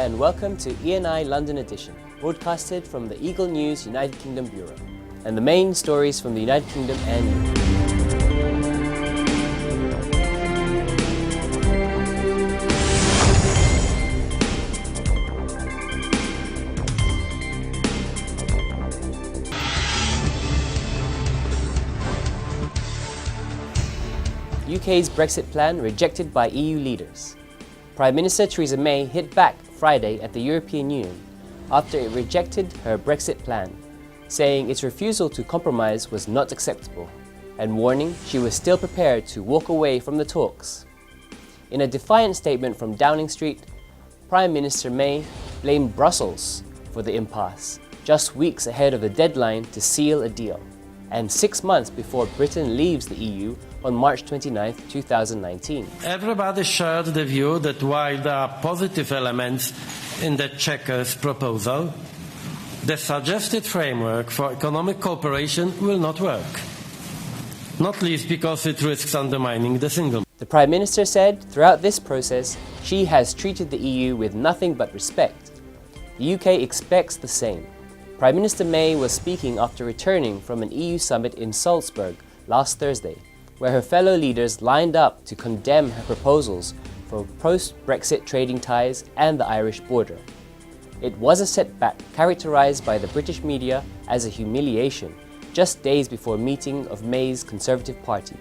and welcome to ENI London Edition, broadcasted from the Eagle News United Kingdom Bureau, and the main stories from the United Kingdom and Europe. UK's Brexit plan rejected by EU leaders. Prime Minister Theresa May hit back Friday at the European Union after it rejected her Brexit plan, saying its refusal to compromise was not acceptable and warning she was still prepared to walk away from the talks. In a defiant statement from Downing Street, Prime Minister May blamed Brussels for the impasse, just weeks ahead of the deadline to seal a deal, and 6 months before Britain leaves the EU on March 29, 2019. Everybody shared the view that while there are positive elements in the Chequers proposal, the suggested framework for economic cooperation will not work, not least because it risks undermining the single. The Prime Minister said throughout this process, she has treated the EU with nothing but respect. The UK expects the same. Prime Minister May was speaking after returning from an EU summit in Salzburg last Thursday, where her fellow leaders lined up to condemn her proposals for post-Brexit trading ties and the Irish border. It was a setback characterised by the British media as a humiliation just days before a meeting of May's Conservative Party,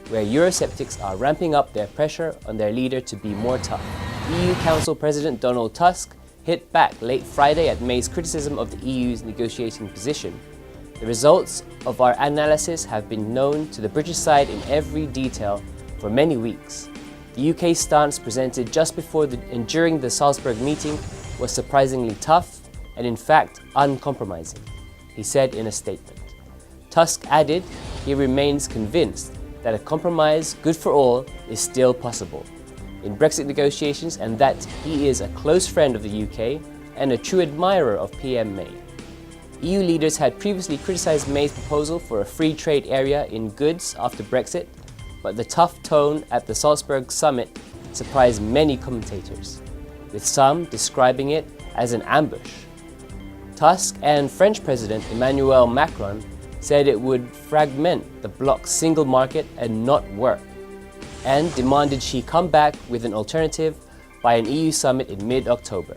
where Eurosceptics are ramping up their pressure on their leader to be more tough. EU Council President Donald Tusk hit back late Friday at May's criticism of the EU's negotiating position. The results of our analysis have been known to the British side in every detail for many weeks. The UK stance presented just before and during the Salzburg meeting was surprisingly tough and in fact uncompromising, he said in a statement. Tusk added he remains convinced that a compromise good for all is still possible in Brexit negotiations and that he is a close friend of the UK and a true admirer of PM May. EU leaders had previously criticised May's proposal for a free trade area in goods after Brexit, but the tough tone at the Salzburg summit surprised many commentators, with some describing it as an ambush. Tusk and French President Emmanuel Macron said it would fragment the bloc's single market and not work, and demanded she come back with an alternative by an EU summit in mid-October.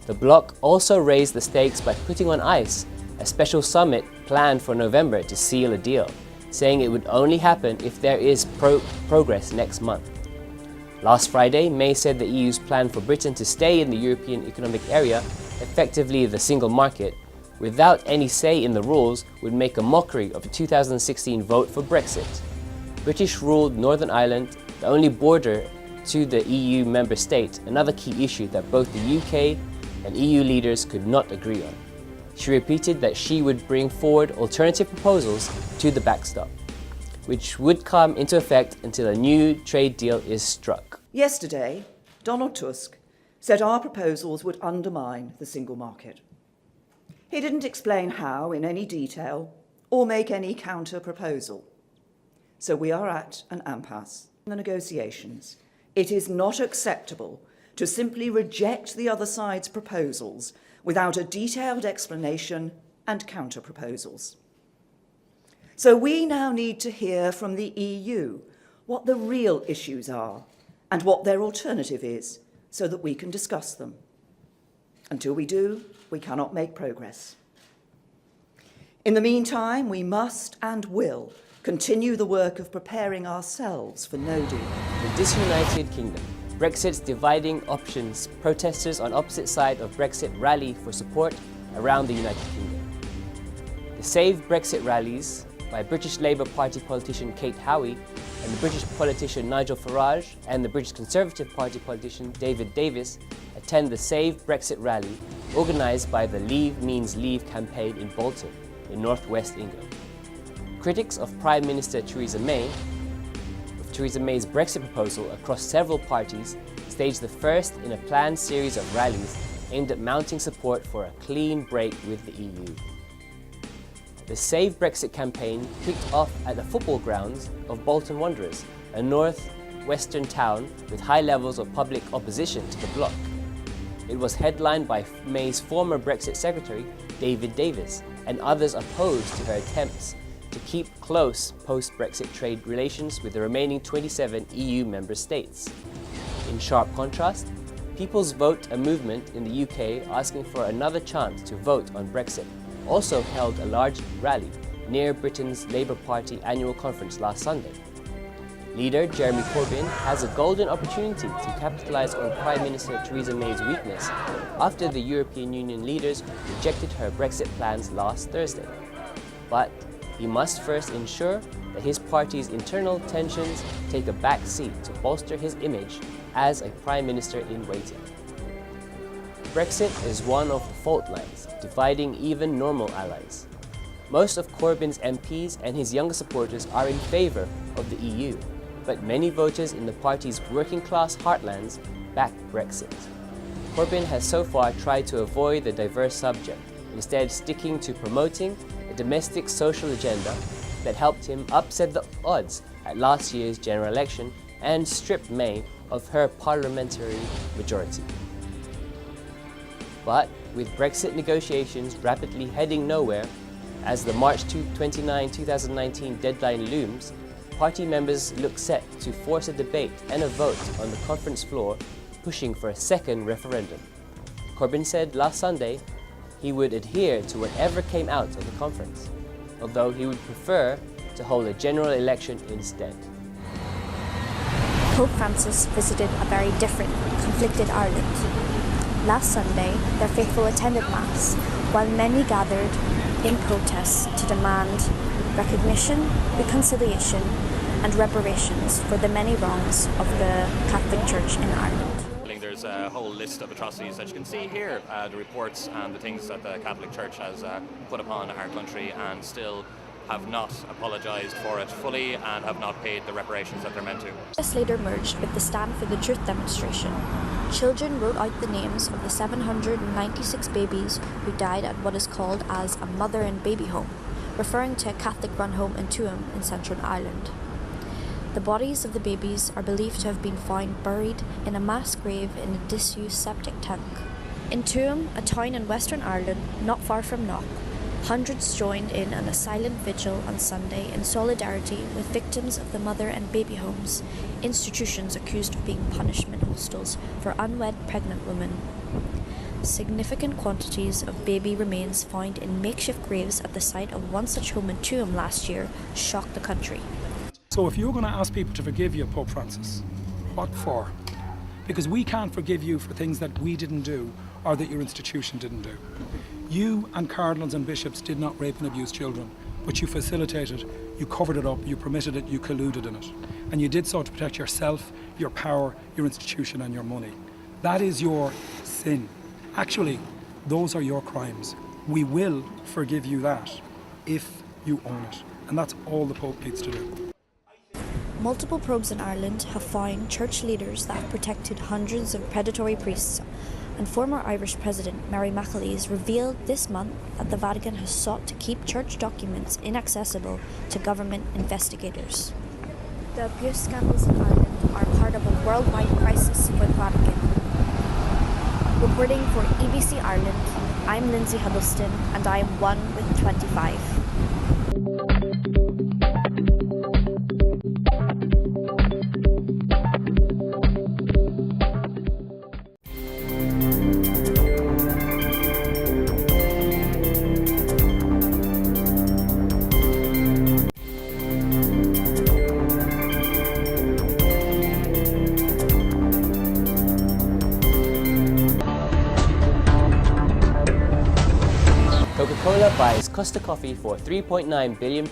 The bloc also raised the stakes by putting on ice a special summit planned for November to seal a deal, saying it would only happen if there is progress next month. Last Friday, May said the EU's plan for Britain to stay in the European Economic Area, effectively the single market, without any say in the rules, would make a mockery of the 2016 vote for Brexit. British-ruled Northern Ireland, the only border to the EU member state, another key issue that both the UK and EU leaders could not agree on. She repeated that she would bring forward alternative proposals to the backstop, which would come into effect until a new trade deal is struck. Yesterday, Donald Tusk said our proposals would undermine the single market. He didn't explain how in any detail or make any counter-proposal. So we are at an impasse in the negotiations. It is not acceptable to simply reject the other side's proposals without a detailed explanation and counter-proposals. So we now need to hear from the EU what the real issues are and what their alternative is so that we can discuss them. Until we do, we cannot make progress. In the meantime, we must and will continue the work of preparing ourselves for no deal. The disunited kingdom. Brexit's dividing options. Protesters on opposite side of Brexit rally for support around the United Kingdom. The Save Brexit rallies by British Labour Party politician Kate Howie and the British politician Nigel Farage and the British Conservative Party politician David Davis attend the Save Brexit rally organised by the Leave Means Leave campaign in Bolton, in northwest England. Critics of Prime Minister Theresa May's Brexit proposal across several parties staged the first in a planned series of rallies aimed at mounting support for a clean break with the EU. The Save Brexit campaign kicked off at the football grounds of Bolton Wanderers, a north-western town with high levels of public opposition to the bloc. It was headlined by May's former Brexit Secretary, David Davis, and others opposed to her attempts to keep close post-Brexit trade relations with the remaining 27 EU member states. In sharp contrast, People's Vote, a movement in the UK asking for another chance to vote on Brexit, also held a large rally near Britain's Labour Party annual conference last Sunday. Leader Jeremy Corbyn has a golden opportunity to capitalise on Prime Minister Theresa May's weakness after the European Union leaders rejected her Brexit plans last Thursday. But he must first ensure that his party's internal tensions take a back seat to bolster his image as a Prime Minister in waiting. Brexit is one of the fault lines dividing even normal allies. Most of Corbyn's MPs and his younger supporters are in favour of the EU, but many voters in the party's working-class heartlands back Brexit. Corbyn has so far tried to avoid the diverse subject, instead sticking to promoting a domestic social agenda that helped him upset the odds at last year's general election and strip May of her parliamentary majority. But with Brexit negotiations rapidly heading nowhere, as the March 29, 2019 deadline looms, party members look set to force a debate and a vote on the conference floor, pushing for a second referendum. Corbyn said last Sunday he would adhere to whatever came out of the conference, although he would prefer to hold a general election instead. Pope Francis visited a very different, conflicted Ireland. Last Sunday, their faithful attended Mass, while many gathered in protest to demand recognition, reconciliation and reparations for the many wrongs of the Catholic Church in Ireland. There's a whole list of atrocities that you can see here, the reports and the things that the Catholic Church has put upon our country, and still have not apologised for it fully and have not paid the reparations that they're meant to. This later merged with the Stand for the Truth demonstration. Children wrote out the names of the 796 babies who died at what is called as a mother and baby home, referring to a Catholic-run home in Tuam in Central Ireland. The bodies of the babies are believed to have been found buried in a mass grave in a disused septic tank. In Tuam, a town in Western Ireland, not far from Knock, hundreds joined in a silent vigil on Sunday in solidarity with victims of the mother and baby homes, institutions accused of being punishment hostels for unwed pregnant women. Significant quantities of baby remains found in makeshift graves at the site of one such home in Tuam last year shocked the country. So if you're going to ask people to forgive you, Pope Francis, what for? Because we can't forgive you for things that we didn't do or that your institution didn't do. You and cardinals and bishops did not rape and abuse children, but you facilitated, you covered it up, you permitted it, you colluded in it. And you did so to protect yourself, your power, your institution and your money. That is your sin. Actually, those are your crimes. We will forgive you that if you own it. And that's all the Pope needs to do. Multiple probes in Ireland have found church leaders that have protected hundreds of predatory priests, and former Irish President Mary McAleese revealed this month that the Vatican has sought to keep church documents inaccessible to government investigators. The abuse scandals in Ireland are part of a worldwide crisis for the Vatican. Reporting for EBC Ireland, I'm Lindsay Huddleston and I am 1 with 25. Coca-Cola buys Costa Coffee for £3.9 billion.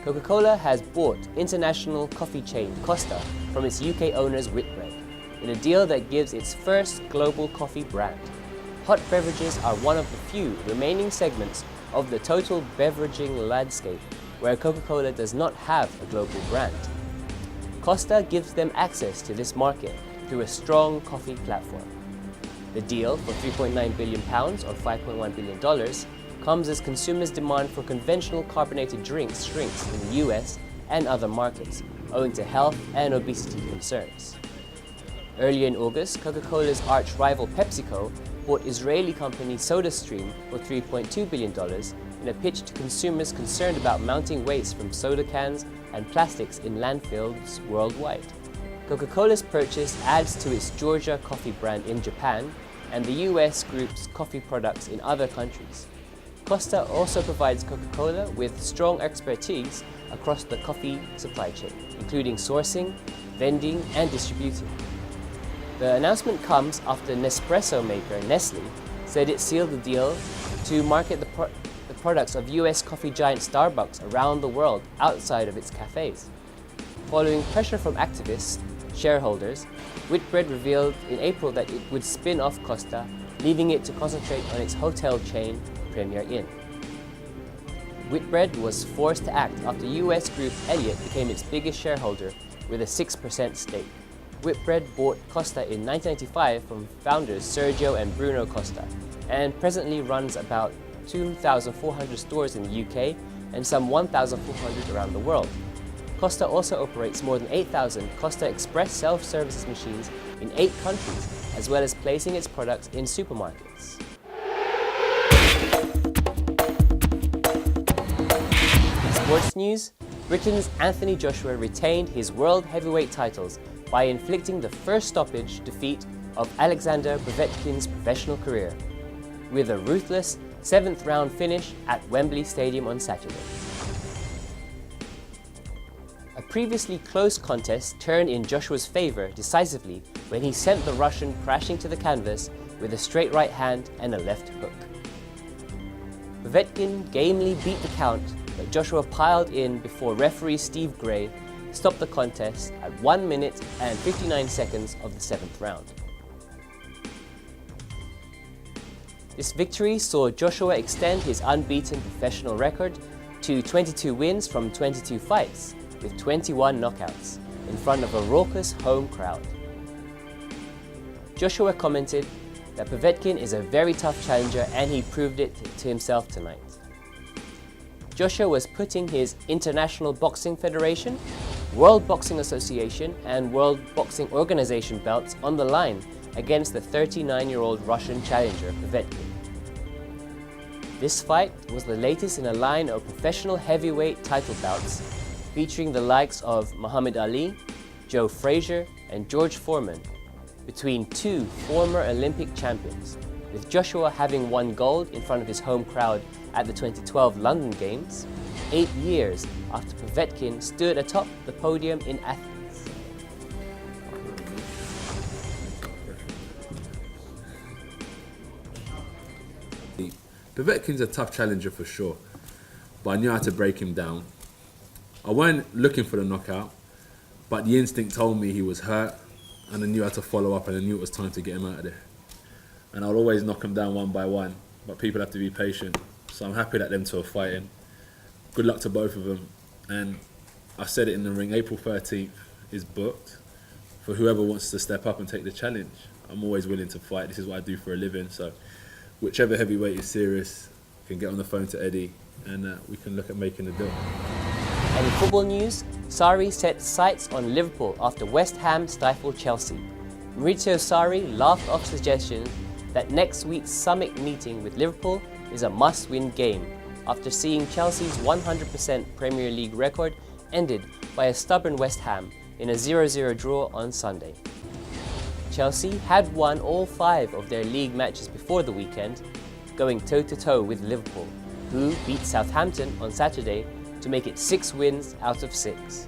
Coca-Cola has bought international coffee chain Costa from its UK owners Whitbread, in a deal that gives its first global coffee brand. Hot beverages are one of the few remaining segments of the total beveraging landscape where Coca-Cola does not have a global brand. Costa gives them access to this market through a strong coffee platform. The deal for £3.9 billion or $5.1 billion comes as consumers' demand for conventional carbonated drinks shrinks in the US and other markets, owing to health and obesity concerns. Earlier in August, Coca-Cola's arch-rival PepsiCo bought Israeli company SodaStream for $3.2 billion in a pitch to consumers concerned about mounting waste from soda cans and plastics in landfills worldwide. Coca-Cola's purchase adds to its Georgia coffee brand in Japan and the US group's coffee products in other countries. Costa also provides Coca-Cola with strong expertise across the coffee supply chain, including sourcing, vending, and distributing. The announcement comes after Nespresso maker Nestle said it sealed the deal to market the products of US coffee giant Starbucks around the world outside of its cafes. Following pressure from activists, shareholders, Whitbread revealed in April that it would spin off Costa, leaving it to concentrate on its hotel chain, Premier Inn. Whitbread was forced to act after US group Elliott became its biggest shareholder with a 6% stake. Whitbread bought Costa in 1995 from founders Sergio and Bruno Costa and presently runs about 2,400 stores in the UK and some 1,400 around the world. Costa also operates more than 8,000 Costa Express self-service machines in 8 countries, as well as placing its products in supermarkets. In sports news, Britain's Anthony Joshua retained his world heavyweight titles by inflicting the first stoppage defeat of Alexander Povetkin's professional career, with a ruthless 7th round finish at Wembley Stadium on Saturday. A previously close contest turned in Joshua's favour decisively when he sent the Russian crashing to the canvas with a straight right hand and a left hook. Povetkin gamely beat the count, but Joshua piled in before referee Steve Gray stopped the contest at 1 minute and 59 seconds of the 7th round. This victory saw Joshua extend his unbeaten professional record to 22 wins from 22 fights, with 21 knockouts, in front of a raucous home crowd. Joshua commented that Povetkin is a very tough challenger and he proved it to himself tonight. Joshua was putting his International Boxing Federation, World Boxing Association and World Boxing Organization belts on the line against the 39-year-old Russian challenger Povetkin. This fight was the latest in a line of professional heavyweight title bouts featuring the likes of Muhammad Ali, Joe Frazier and George Foreman, between 2 former Olympic champions, with Joshua having won gold in front of his home crowd at the 2012 London Games, 8 years after Povetkin stood atop the podium in Athens. Povetkin's a tough challenger for sure, but I knew how to break him down. I weren't looking for the knockout, but the instinct told me he was hurt, and I knew how to follow up, and I knew it was time to get him out of there. And I'll always knock him down one by one, but people have to be patient. So I'm happy that them two are fighting. Good luck to both of them. And I said it in the ring, April 13th is booked for whoever wants to step up and take the challenge. I'm always willing to fight. This is what I do for a living. So whichever heavyweight is serious can get on the phone to Eddie and we can look at making a deal. And in football news, Sarri set sights on Liverpool after West Ham stifled Chelsea. Maurizio Sarri laughed off suggestions that next week's summit meeting with Liverpool is a must-win game after seeing Chelsea's 100% Premier League record ended by a stubborn West Ham in a 0-0 draw on Sunday. Chelsea had won all 5 of their league matches before the weekend, going toe-to-toe with Liverpool, who beat Southampton on Saturday to make it 6 wins out of 6.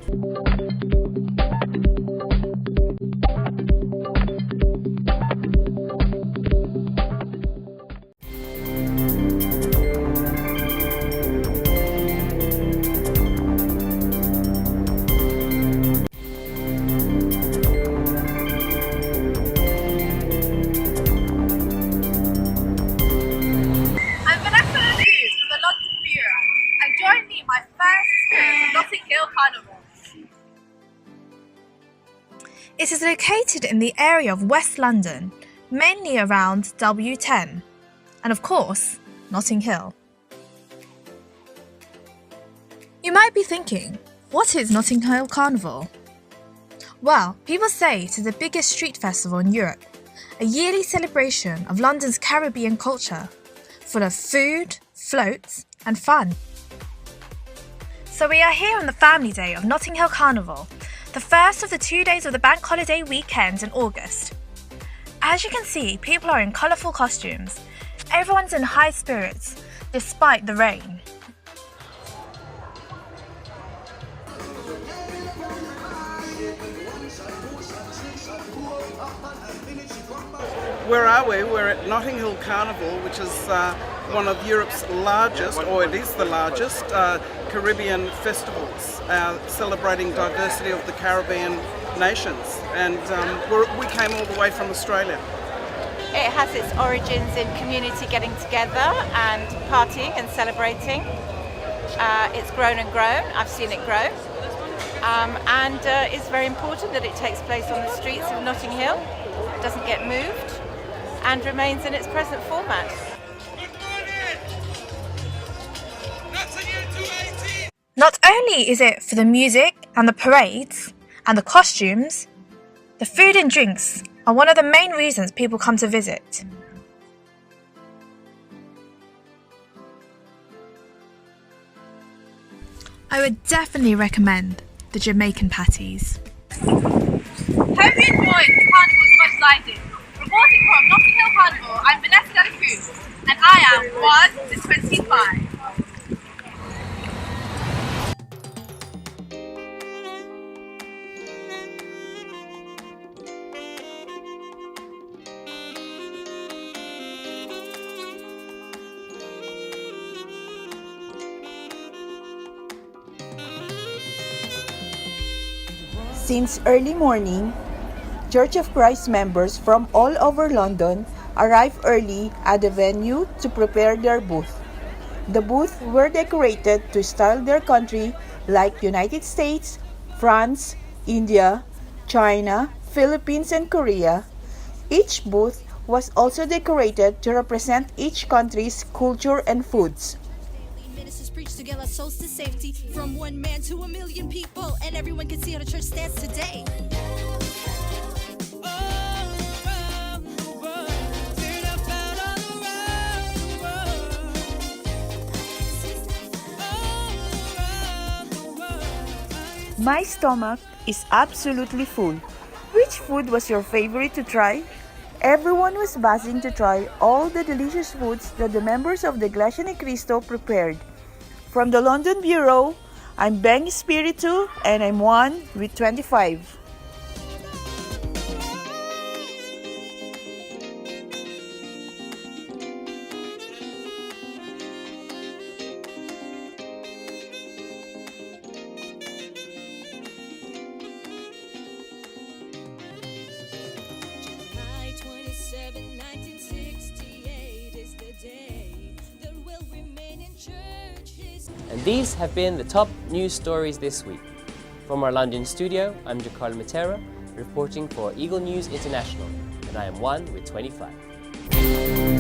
It is located in the area of West London, mainly around W10, and of course, Notting Hill. You might be thinking, what is Notting Hill Carnival? Well, people say it is the biggest street festival in Europe, a yearly celebration of London's Caribbean culture, full of food, floats and fun. So we are here on the family day of Notting Hill Carnival, the first of the 2 days of the bank holiday weekend in August. As you can see, people are in colourful costumes. Everyone's in high spirits, despite the rain. Where are we? We're at Notting Hill Carnival, which is one of Europe's largest, or it is the largest, Caribbean festivals, celebrating diversity of the Caribbean nations. And we came all the way from Australia. It has its origins in community getting together and partying and celebrating. It's grown and grown. I've seen it grow. And it's very important that it takes place on the streets of Notting Hill, doesn't get moved, and remains in its present format. Not only is it for the music and the parades and the costumes, the food and drinks are one of the main reasons people come to visit. I would definitely recommend the Jamaican patties. Hope you enjoyed the carnival as much as I did. Reporting from Notting Hill Carnival, I'm Vanessa De La Cruz, and I am 1 to 25. Since early morning, Church of Christ members from all over London arrived early at the venue to prepare their booth. The booths were decorated to style their country like United States, France, India, China, Philippines, and Korea. Each booth was also decorated to represent each country's culture and foods. Preach together souls to safety from one man to 1 million people, and everyone can see how the church stands today. My stomach is absolutely full. Which food was your favorite to try? Everyone was buzzing to try all the delicious foods that the members of the Iglesia ni Cristo prepared. From the London Bureau, I'm Beng Espiritu, and I'm 1 with 25. July 27, 1968 is the day that will remain in church. And these have been the top news stories this week. From our London studio, I'm Jakarl Matera, reporting for Eagle News International, and I am 1 with 25.